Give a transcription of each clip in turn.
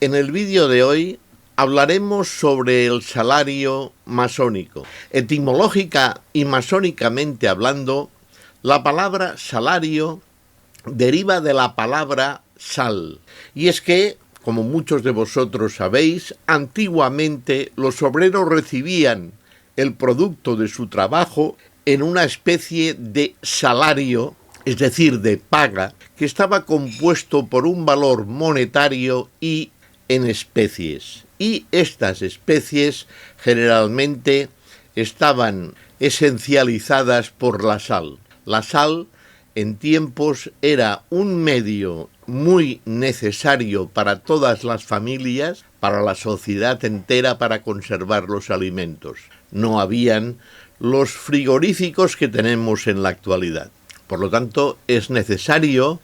En el vídeo de hoy hablaremos sobre el salario masónico. Etimológica y masónicamente hablando, la palabra salario deriva de la palabra sal. Y es que, como muchos de vosotros sabéis, antiguamente los obreros recibían el producto de su trabajo en una especie de salario, es decir, de paga, que estaba compuesto por un valor monetario y en especies. Y estas especies generalmente estaban esencializadas por la sal. La sal en tiempos era un medio muy necesario para todas las familias, para la sociedad entera, para conservar los alimentos. No habían los frigoríficos que tenemos en la actualidad. Por lo tanto, es necesario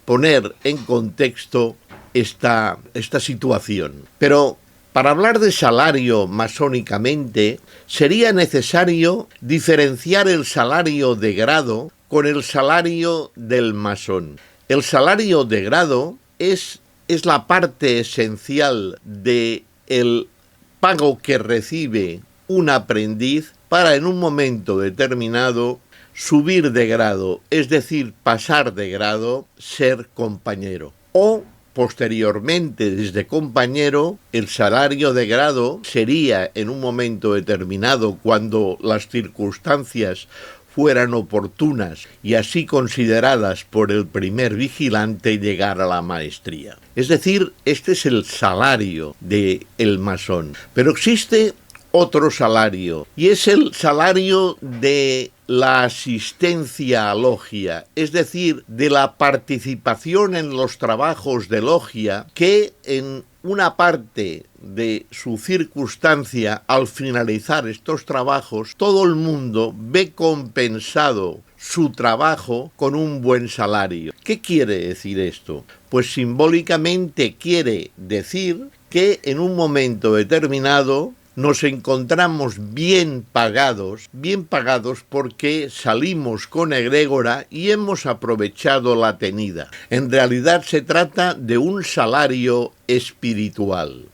poner en contexto esta situación. Pero para hablar de salario masónicamente, sería necesario diferenciar el salario de grado con el salario del masón. El salario de grado es la parte esencial del pago que recibe un aprendiz para en un momento determinado subir de grado, es decir, pasar de grado, ser compañero. O posteriormente, desde compañero, el salario de grado sería en un momento determinado, cuando las circunstancias fueran oportunas y así consideradas por el primer vigilante, llegar a la maestría. Es decir, este es el salario del masón. Pero existe otro salario, y es el salario de la asistencia a logia, es decir, de la participación en los trabajos de logia, que en una parte de su circunstancia, al finalizar estos trabajos, todo el mundo ve compensado su trabajo con un buen salario. ¿Qué quiere decir esto? Pues simbólicamente quiere decir que en un momento determinado nos encontramos bien pagados porque salimos con egrégora y hemos aprovechado la tenida. En realidad se trata de un salario espiritual.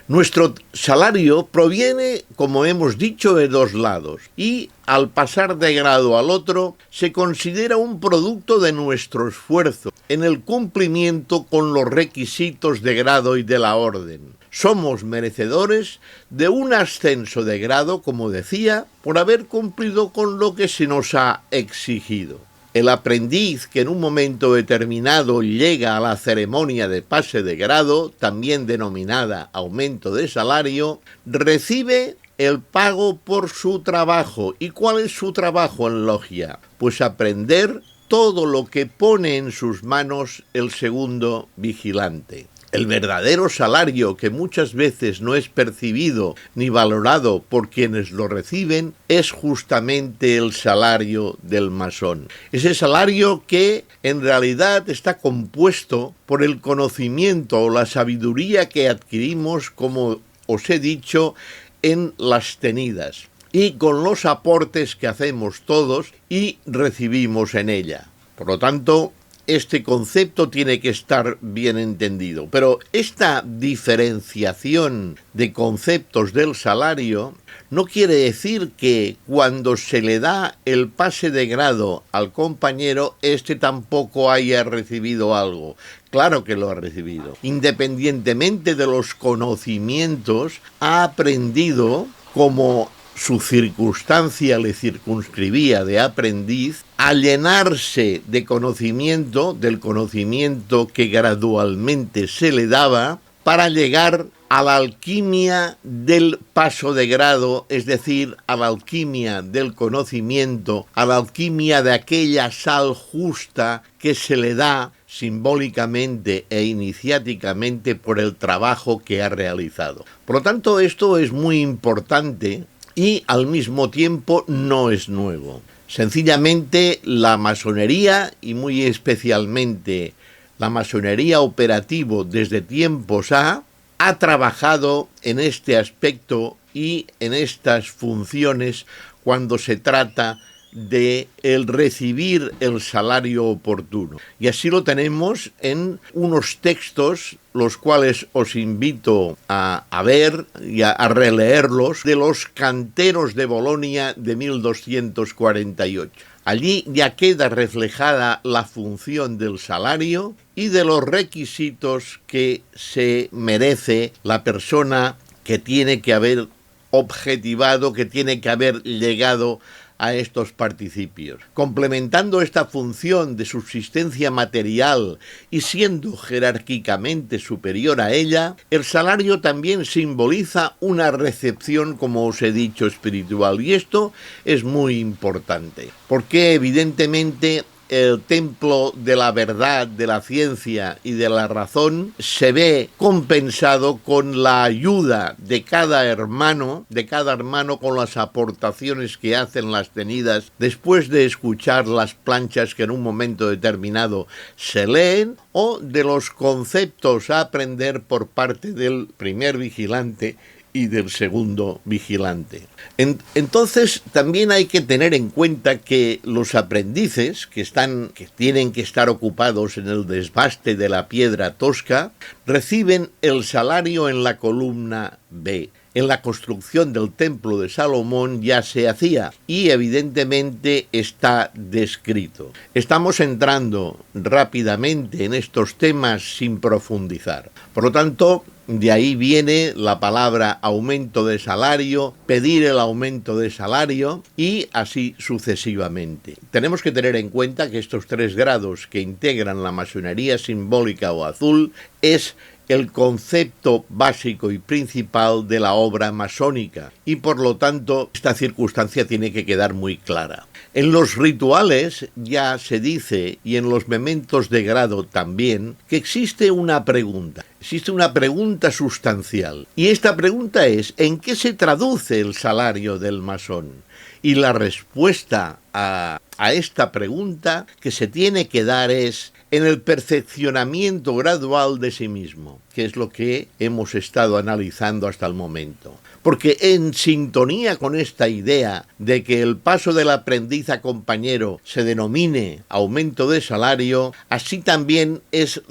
Nuestro salario proviene, como hemos dicho, de dos lados, y al pasar de grado al otro se considera un producto de nuestro esfuerzo en el cumplimiento con los requisitos de grado y de la orden. Somos merecedores de un ascenso de grado, como decía, por haber cumplido con lo que se nos ha exigido. El aprendiz que en un momento determinado llega a la ceremonia de pase de grado, también denominada aumento de salario, recibe el pago por su trabajo. ¿Y cuál es su trabajo en logia? Pues aprender todo lo que pone en sus manos el segundo vigilante. El verdadero salario, que muchas veces no es percibido ni valorado por quienes lo reciben, es justamente el salario del masón. Ese salario que en realidad está compuesto por el conocimiento o la sabiduría que adquirimos, como os he dicho, en las tenidas, y con los aportes que hacemos todos y recibimos en ella. Por lo tanto, este concepto tiene que estar bien entendido. Pero esta diferenciación de conceptos del salario no quiere decir que cuando se le da el pase de grado al compañero, éste tampoco haya recibido algo. Claro que lo ha recibido. Independientemente de los conocimientos, ha aprendido, como su circunstancia le circunscribía de aprendiz, a llenarse de conocimiento, del conocimiento que gradualmente se le daba, para llegar a la alquimia del paso de grado, es decir, a la alquimia del conocimiento, a la alquimia de aquella sal justa que se le da simbólicamente e iniciáticamente por el trabajo que ha realizado. Por lo tanto, esto es muy importante y al mismo tiempo no es nuevo. Sencillamente la masonería, y muy especialmente la masonería operativo desde tiempos ha trabajado en este aspecto y en estas funciones cuando se trata de el recibir el salario oportuno. Y así lo tenemos en unos textos, los cuales os invito a ver y a releerlos, de los canteros de Bolonia de 1248. Allí ya queda reflejada la función del salario y de los requisitos que se merece la persona que tiene que haber objetivado, que tiene que haber llegado a estos participios. Complementando esta función de subsistencia material y siendo jerárquicamente superior a ella, el salario también simboliza una recepción, como os he dicho, espiritual. Y esto es muy importante, porque evidentemente el templo de la verdad, de la ciencia y de la razón se ve compensado con la ayuda de cada hermano con las aportaciones que hacen las tenidas después de escuchar las planchas que en un momento determinado se leen, o de los conceptos a aprender por parte del primer vigilante y del segundo vigilante. Entonces también hay que tener en cuenta que los aprendices que tienen que estar ocupados en el desbaste de la piedra tosca reciben el salario en la columna B. En la construcción del templo de Salomón ya se hacía y evidentemente está descrito. Estamos entrando rápidamente en estos temas sin profundizar. Por lo tanto, de ahí viene la palabra aumento de salario, pedir el aumento de salario y así sucesivamente. Tenemos que tener en cuenta que estos 3 grados que integran la masonería simbólica o azul es el concepto básico y principal de la obra masónica y por lo tanto esta circunstancia tiene que quedar muy clara. En los rituales ya se dice, y en los mementos de grado también, que existe una pregunta sustancial. Y esta pregunta es: ¿en qué se traduce el salario del masón? Y la respuesta a esta pregunta que se tiene que dar es en el perfeccionamiento gradual de sí mismo, que es lo que hemos estado analizando hasta el momento. Porque en sintonía con esta idea de que el paso del aprendiz a compañero se denomine aumento de salario, así también es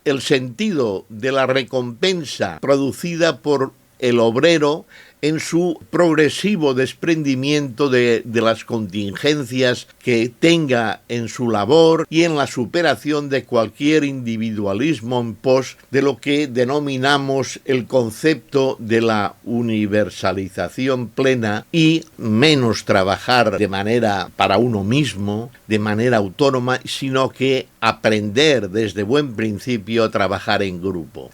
el sentido de la recompensa producida por el obrero en su progresivo desprendimiento de las contingencias que tenga en su labor y en la superación de cualquier individualismo en pos de lo que denominamos el concepto de la universalización plena y menos trabajar de manera para uno mismo, de manera autónoma, sino que aprender desde buen principio a trabajar en grupo.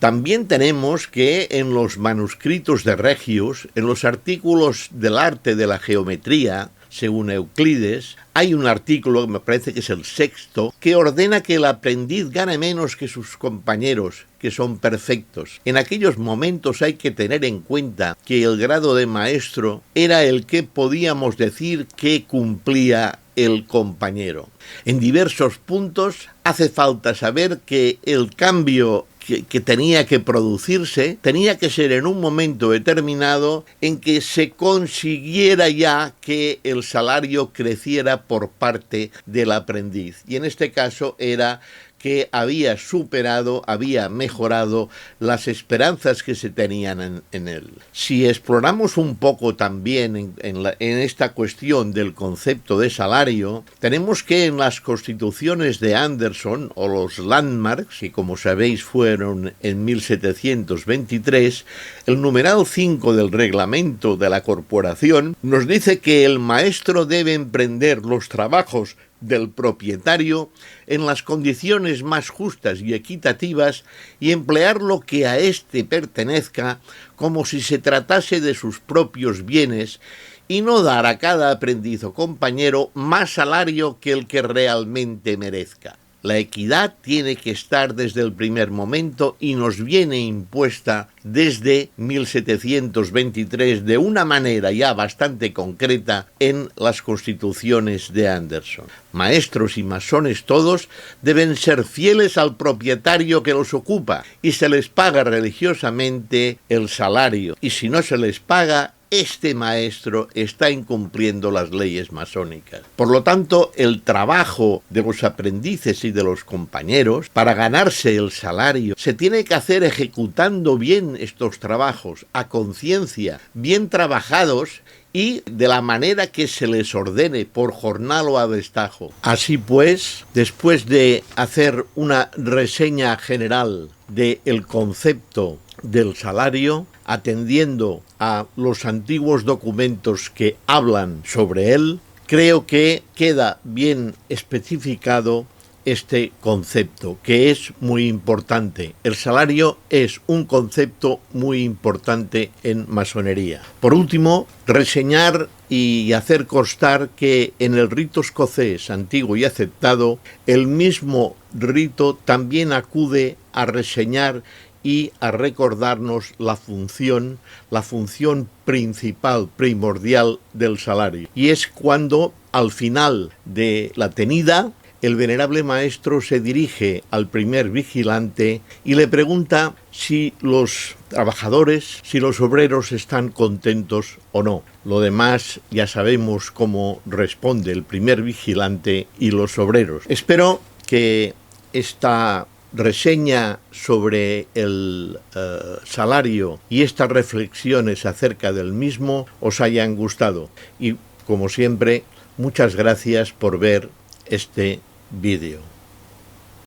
También tenemos que en los manuscritos de Regius, en los artículos del arte de la geometría, según Euclides, hay un artículo, me parece que es el 6º, que ordena que el aprendiz gane menos que sus compañeros, que son perfectos. En aquellos momentos hay que tener en cuenta que el grado de maestro era el que podíamos decir que cumplía el compañero. En diversos puntos hace falta saber que el cambio que tenía que producirse, tenía que ser en un momento determinado en que se consiguiera ya que el salario creciera por parte del aprendiz. Y en este caso era que había superado, había mejorado las esperanzas que se tenían en él. Si exploramos un poco también en esta cuestión del concepto de salario, tenemos que en las constituciones de Anderson, o los landmarks, que como sabéis fueron en 1723, el numeral 5 del reglamento de la corporación nos dice que el maestro debe emprender los trabajos del propietario en las condiciones más justas y equitativas y emplear lo que a éste pertenezca como si se tratase de sus propios bienes y no dar a cada aprendiz o compañero más salario que el que realmente merezca. La equidad tiene que estar desde el primer momento y nos viene impuesta desde 1723 de una manera ya bastante concreta en las constituciones de Anderson. Maestros y masones todos deben ser fieles al propietario que los ocupa y se les paga religiosamente el salario, y si no se les paga, este maestro está incumpliendo las leyes masónicas. Por lo tanto, el trabajo de los aprendices y de los compañeros para ganarse el salario se tiene que hacer ejecutando bien estos trabajos, a conciencia, bien trabajados y de la manera que se les ordene, por jornal o a destajo. Así pues, después de hacer una reseña general del concepto del salario, atendiendo a los antiguos documentos que hablan sobre él, creo que queda bien especificado este concepto, que es muy importante. El salario es un concepto muy importante en masonería. Por último, reseñar y hacer constar que en el rito escocés antiguo y aceptado, el mismo rito también acude a reseñar y a recordarnos la función principal, primordial del salario. Y es cuando, al final de la tenida, el venerable maestro se dirige al primer vigilante y le pregunta si los trabajadores, si los obreros están contentos o no. Lo demás ya sabemos cómo responde el primer vigilante y los obreros. Espero que esta reseña sobre el salario y estas reflexiones acerca del mismo os hayan gustado. Y, como siempre, muchas gracias por ver este vídeo.